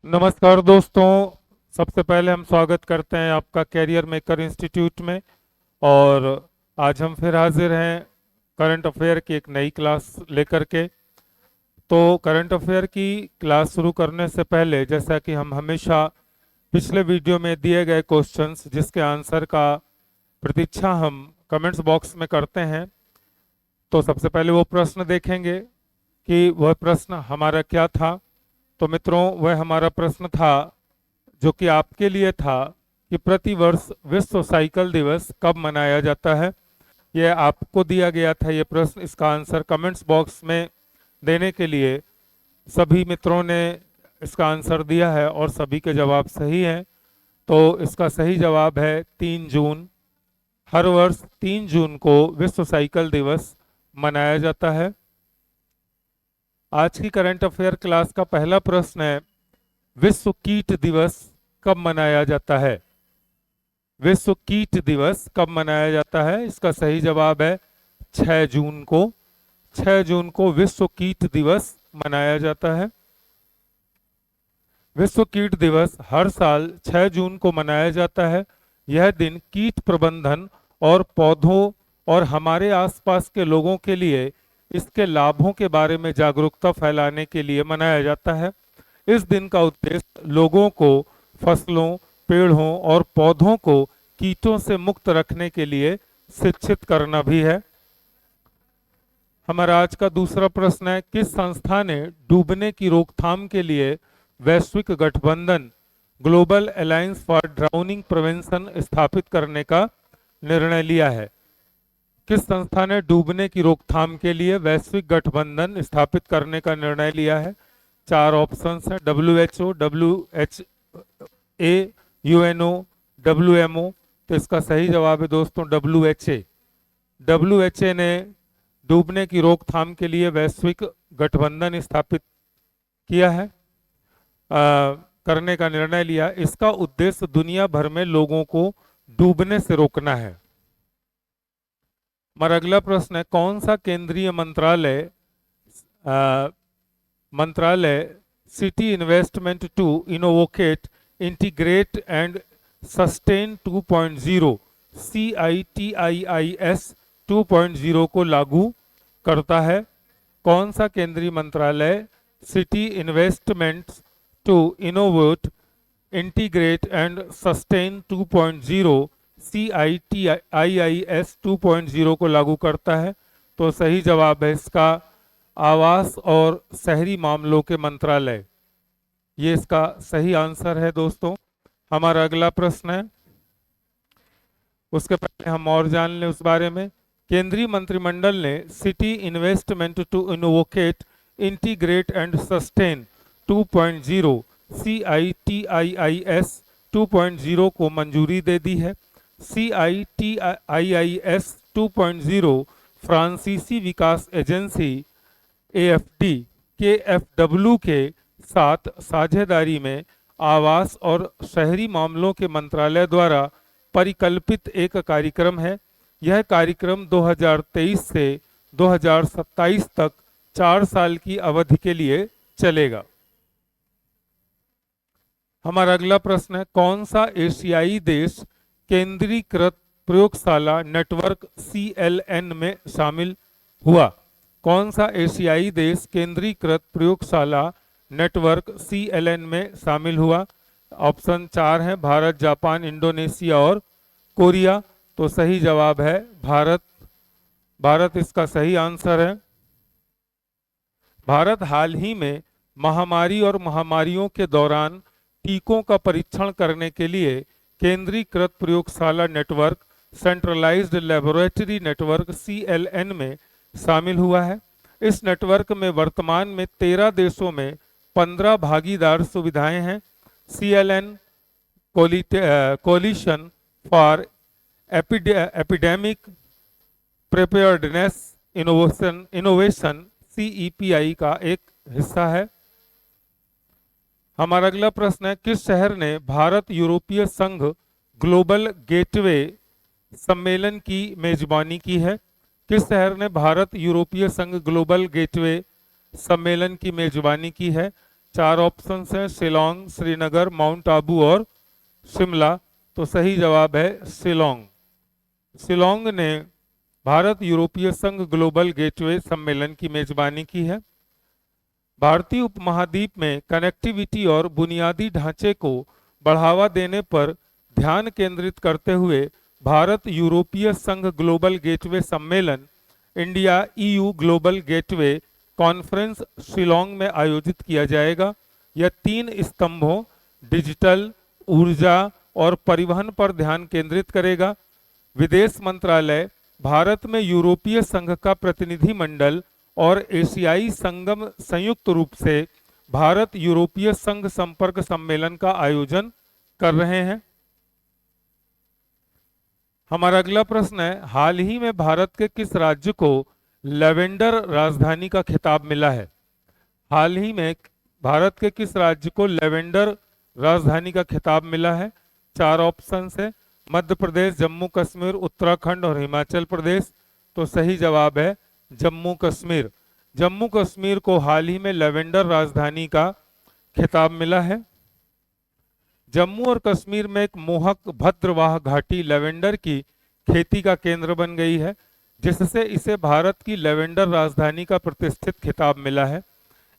नमस्कार दोस्तों। सबसे पहले हम स्वागत करते हैं आपका कैरियर मेकर इंस्टीट्यूट में। और आज हम फिर हाजिर हैं करंट अफेयर की एक नई क्लास लेकर के। तो करंट अफेयर की क्लास शुरू करने से पहले, जैसा कि हम हमेशा पिछले वीडियो में दिए गए क्वेश्चंस जिसके आंसर का प्रतीक्षा हम कमेंट्स बॉक्स में करते हैं, तो सबसे पहले वो प्रश्न देखेंगे कि वह प्रश्न हमारा क्या था। तो मित्रों, वह हमारा प्रश्न था जो कि आपके लिए था कि प्रतिवर्ष विश्व साइकिल दिवस कब मनाया जाता है। यह आपको दिया गया था ये प्रश्न। इसका आंसर कमेंट्स बॉक्स में देने के लिए सभी मित्रों ने इसका आंसर दिया है और सभी के जवाब सही हैं। तो इसका सही जवाब है 3 जून। हर वर्ष 3 जून को विश्व साइकिल दिवस मनाया जाता है। आज की करंट अफेयर क्लास का पहला प्रश्न है, विश्व कीट दिवस कब मनाया जाता है। विश्व कीट दिवस कब मनाया जाता है? इसका सही जवाब है 6 जून को। 6 जून को विश्व कीट दिवस मनाया जाता है। विश्व कीट दिवस हर साल 6 जून को मनाया जाता है। यह दिन कीट प्रबंधन और पौधों और हमारे आसपास के लोगों के लिए इसके लाभों के बारे में जागरूकता फैलाने के लिए मनाया जाता है। इस दिन का उद्देश्य लोगों को फसलों, पेड़ों और पौधों को कीटों से मुक्त रखने के लिए शिक्षित करना भी है। हमारा आज का दूसरा प्रश्न है, किस संस्था ने डूबने की रोकथाम के लिए वैश्विक गठबंधन global alliance for drowning prevention स्थापित करने का निर्णय लिया है? किस संस्था ने डूबने की रोकथाम के लिए वैश्विक गठबंधन स्थापित करने का निर्णय लिया है? 4 ऑप्शंस हैं, WHO, WHA, UNO, WMO। तो इसका सही जवाब है दोस्तों WHA। WHA ने डूबने की रोकथाम के लिए वैश्विक गठबंधन स्थापित किया है, करने का निर्णय लिया। इसका उद्देश्य दुनिया भर में लोगों को डूबने से रोकना है। हमारा अगला प्रश्न है, कौन सा केंद्रीय मंत्रालय city investment to innovate integrate and sustain 2.0 CITIIS 2.0 को लागू करता है? कौन सा केंद्रीय मंत्रालय city investments to innovate integrate and sustain 2.0 CITIIS 2.0 को लागू करता है? तो सही जवाब है इसका आवास और शहरी मामलों के मंत्रालय। ये इसका सही आंसर है दोस्तों। हमारा अगला प्रश्न है, उसके पहले हम और जान लें उस बारे में। केंद्रीय मंत्रिमंडल ने city investment to innovate integrate and sustain 2.0 CITIIS 2.0 को मंजूरी दे दी है। CITIIS 2.0 फ्रांसीसी विकास एजेंसी AFD KFW के साथ साझेदारी में आवास और शहरी मामलों के मंत्रालय द्वारा परिकल्पित एक कार्यक्रम है। यह कार्यक्रम 2023 से 2027 तक 4 साल की अवधि के लिए चलेगा। हमारा अगला प्रश्न है, कौन सा एशियाई देश केंद्रीकृत प्रयोगशाला नेटवर्क CLN में शामिल हुआ? कौन सा एशियाई देश केंद्रीकृत प्रयोगशाला नेटवर्क CLN में शामिल हुआ? ऑप्शन 4 है, भारत, जापान, इंडोनेशिया और कोरिया। तो सही जवाब है भारत। भारत इसका सही आंसर है। भारत हाल ही में महामारी और महामारियों के दौरान टीकों का परीक्षण करने के लिए केंद्रीकृत प्रयोगशाला network centralised laboratory network CLN में शामिल हुआ है। इस नेटवर्क में वर्तमान में 13 देशों में 15 भागीदार सुविधाएं हैं। CLN coalition for epidemic preparedness innovation CEPI का एक हिस्सा है। हमारा अगला प्रश्न है, किस शहर ने भारत यूरोपीय संघ ग्लोबल गेटवे सम्मेलन की मेजबानी की है? किस शहर ने भारत यूरोपीय संघ ग्लोबल गेटवे सम्मेलन की मेजबानी की है? चार ऑप्शन हैं, शिलोंग, श्रीनगर, माउंट आबू और शिमला। तो सही जवाब है शिलोंग। शिलोंग ने भारत यूरोपीय संघ ग्लोबल गेटवे सम्मेलन की मेजबानी की है। भारतीय उपमहाद्वीप में कनेक्टिविटी और बुनियादी ढांचे को बढ़ावा देने पर ध्यान केंद्रित करते हुए भारत यूरोपीय संघ ग्लोबल गेटवे सम्मेलन India EU global gateway conference Shillong में आयोजित किया जाएगा। यह 3 स्तंभों डिजिटल, ऊर्जा और परिवहन पर ध्यान केंद्रित करेगा। विदेश मंत्रालय भारत में यूरोपीय संघ का प्रतिनिधि मंडल और एशियाई संगम संयुक्त रूप से भारत यूरोपीय संघ संपर्क सम्मेलन का आयोजन कर रहे हैं। हमारा अगला प्रश्न है, हाल ही में भारत के किस राज्य को लेवेंडर राजधानी का खिताब मिला है? हाल ही में भारत के किस राज्य को लेवेंडर राजधानी का खिताब मिला है? 4 ऑप्शन है, मध्य प्रदेश, जम्मू कश्मीर, उत्तराखंड और हिमाचल प्रदेश। तो सही जवाब है जम्मू कश्मीर। जम्मू कश्मीर को हाल ही में लेवेंडर राजधानी का खिताब मिला है। जम्मू और कश्मीर में एक मोहक भद्रवाह घाटी लेवेंडर की खेती का केंद्र बन गई है, जिससे इसे भारत की लेवेंडर राजधानी का प्रतिष्ठित खिताब मिला है।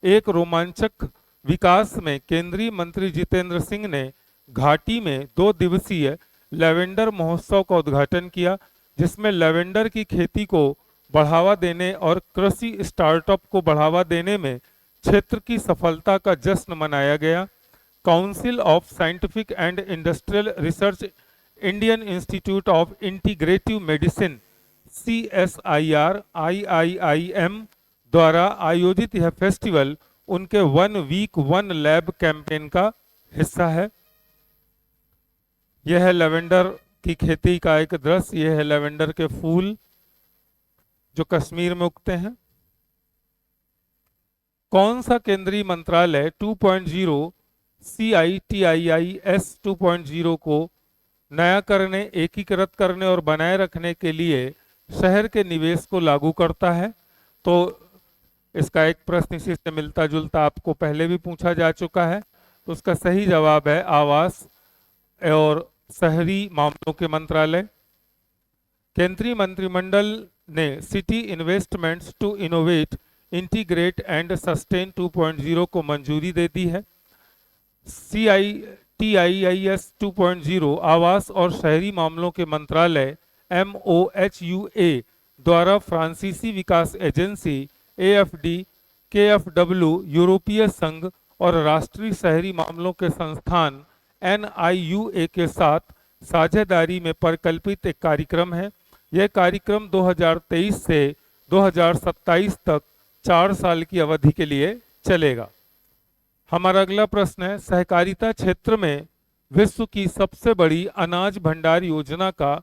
एक रोमांचक विकास में केंद्रीय मंत्री जितेंद्र सिंह ने घाटी में 2 दिवसीय लेवेंडर महोत्सव का उद्घाटन किया, जिसमें लेवेंडर की खेती को बढ़ावा देने और कृषि स्टार्टअप को बढ़ावा देने में क्षेत्र की सफलता का जश्न मनाया गया। Council of scientific and industrial research, Indian institute of integrative medicine CSIR IIIM द्वारा आयोजित यह फेस्टिवल उनके 1 वीक 1 लैब कैंपेन का हिस्सा है। यह है लेवेंडर की खेती का एक दृश्य। यह है लेवेंडर के फूल जो कश्मीर में उगते हैं। कौन सा केंद्रीय मंत्रालय 2.0 CITIIS 2.0 को नया करने, एकीकृत करने और बनाए रखने के लिए शहर के निवेश को लागू करता है? तो इसका एक प्रश्न इसी से मिलता जुलता आपको पहले भी पूछा जा चुका है। तो उसका सही जवाब है आवास और शहरी मामलों के मंत्रालय। केंद्रीय मंत्रिमंडल ने city investments to innovate, integrate and sustain 2.0 को मंजूरी दे दी है। CITIIS 2.0 आवास और शहरी मामलों के मंत्रालय MOHUA द्वारा फ्रांसीसी विकास एजेंसी AFD, KfW, यूरोपीय संघ और राष्ट्रीय शहरी मामलों के संस्थान NIUA के साथ साझेदारी में परिकल्पित एक कार्यक्रम है। यह कार्यक्रम 2023 से 2027 तक 4 साल की अवधि के लिए चलेगा। हमारा अगला प्रश्न है, सहकारिता क्षेत्र में विश्व की सबसे बड़ी अनाज भंडार योजना का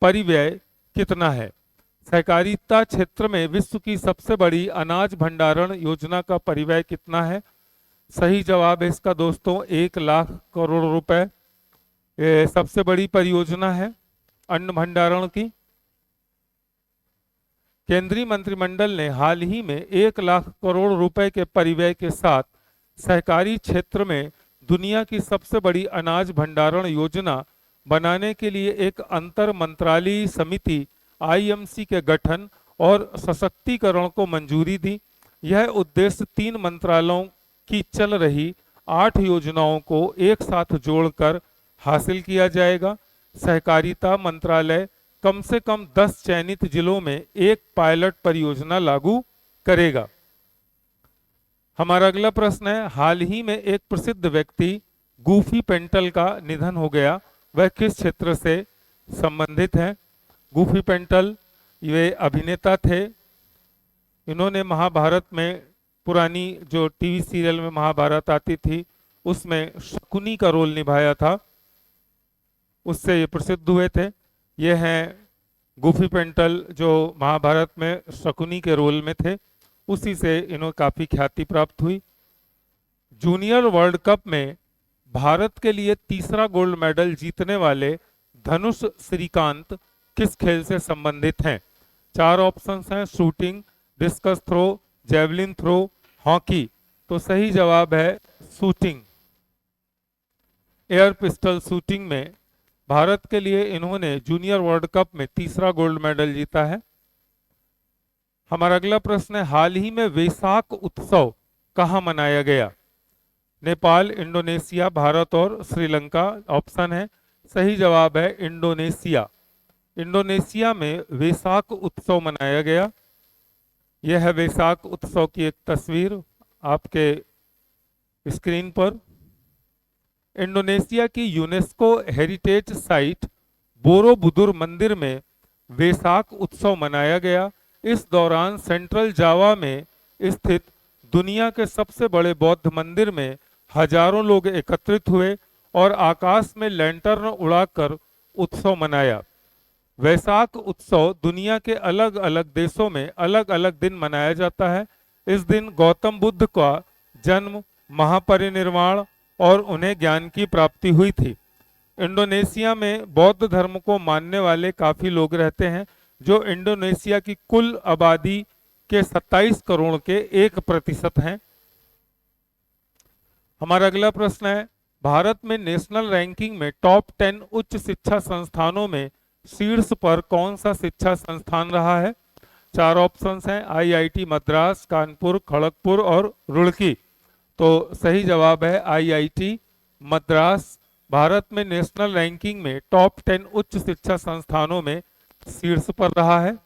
परिव्यय कितना है? सहकारिता क्षेत्र में विश्व की सबसे बड़ी अनाज भंडारण योजना का परिव्यय कितना है? सही जवाब है इसका दोस्तों 1 लाख करोड़ रुपए। ये सबसे बड़ी परियोजना है अन्न भंडारण की। केंद्रीय मंत्रिमंडल ने हाल ही में 1 लाख करोड़ रुपए के परिव्यय के साथ सहकारी क्षेत्र में दुनिया की सबसे बड़ी अनाज भंडारण योजना बनाने के लिए एक अंतर मंत्रालयी समिति IMC के गठन और सशक्तिकरण को मंजूरी दी। यह उद्देश्य 3 मंत्रालयों की चल रही 8 योजनाओं को एक साथ जोड़कर हासिल किया जाएगा। सहकारिता मंत्रालय कम से कम 10 चयनित जिलों में एक पायलट परियोजना लागू करेगा। हमारा अगला प्रश्न है, हाल ही में एक प्रसिद्ध व्यक्ति गूफी पेंटल का निधन हो गया, वह किस क्षेत्र से संबंधित है? गूफी पेंटल ये अभिनेता थे। इन्होंने महाभारत में, पुरानी जो टीवी सीरियल में महाभारत आती थी उसमें शकुनी का रोल निभाया था, उससे ये प्रसिद्ध हुए थे। ये हैं गूफी पेंटल जो महाभारत में शकुनी के रोल में थे, उसी से इन्हें काफी ख्याति प्राप्त हुई। जूनियर वर्ल्ड कप में भारत के लिए तीसरा गोल्ड मेडल जीतने वाले धनुष श्रीकांत किस खेल से संबंधित हैं? 4 ऑप्शंस हैं, shooting, discus throw, javelin throw, hockey. तो सही जवाब है शूटिंग। एयर पिस्टल शूटिंग में भारत के लिए इन्होंने जूनियर वर्ल्ड कप में तीसरा गोल्ड मेडल जीता है। हमारा अगला प्रश्न है, हाल ही में वैसाख उत्सव कहाँ मनाया गया? नेपाल, इंडोनेशिया, भारत और श्रीलंका। ऑप्शन है, सही जवाब है इंडोनेशिया। इंडोनेशिया में वैसाख उत्सव मनाया गया। यह है वैसाख उत्सव की एक तस्वीर आपके स्क्रीन पर। इंडोनेशिया की यूनेस्को हेरिटेज साइट बोरोबुदुर मंदिर में वैसाख उत्सव मनाया गया। इस दौरान सेंट्रल जावा में स्थित दुनिया के सबसे बड़े बौद्ध मंदिर में हजारों लोग एकत्रित हुए और आकाश में लैंटर्न उड़ाकर उत्सव मनाया। वैसाख उत्सव दुनिया के अलग अलग देशों में अलग अलग दिन मनाया जाता है। इस दिन गौतम बुद्ध का जन्म, महापरिनिर्वाण और उन्हें ज्ञान की प्राप्ति हुई थी। इंडोनेशिया में बौद्ध धर्म को मानने वाले काफी लोग रहते हैं, जो इंडोनेशिया की कुल आबादी के 27 करोड़ के 1% हैं। हमारा अगला प्रश्न है, भारत में नेशनल रैंकिंग में टॉप 10 उच्च शिक्षा संस्थानों में शीर्ष पर कौन सा शिक्षा संस्थान रहा है? 4 ऑप्शंस हैं, आईआईटी मद्रास, कानपुर, खड़गपुर और रुड़की। तो सही जवाब है आईआईटी मद्रास। भारत में नेशनल रैंकिंग में टॉप 10 उच्च शिक्षा संस्थानों में शीर्ष पर रहा है।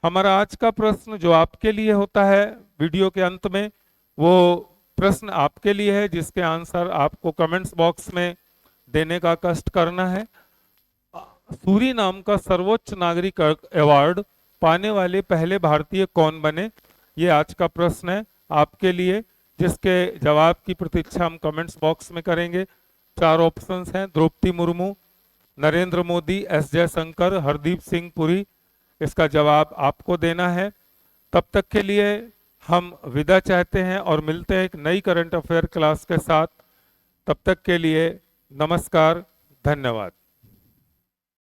हमारा आज का प्रश्न जो आपके लिए होता है वीडियो के अंत में, वो प्रश्न आपके लिए है, जिसके आंसर आपको कमेंट्स बॉक्स में देने का कष्ट करना है। सूरीनाम का सर्वोच्च नागरिक अवार्ड पाने वाले पहले भारतीय कौन बने? ये आज का प्रश्न है आपके लिए, जिसके जवाब की प्रतीक्षा हम कमेंट्स बॉक्स में करेंगे। 4 ऑप्शंस हैं, द्रौपदी मुर्मू, नरेंद्र मोदी, एस जयशंकर, हरदीप सिंह पुरी। इसका जवाब आपको देना है। तब तक के लिए हम विदा चाहते हैं और मिलते हैं एक नई करंट अफेयर क्लास के साथ। तब तक के लिए नमस्कार, धन्यवाद।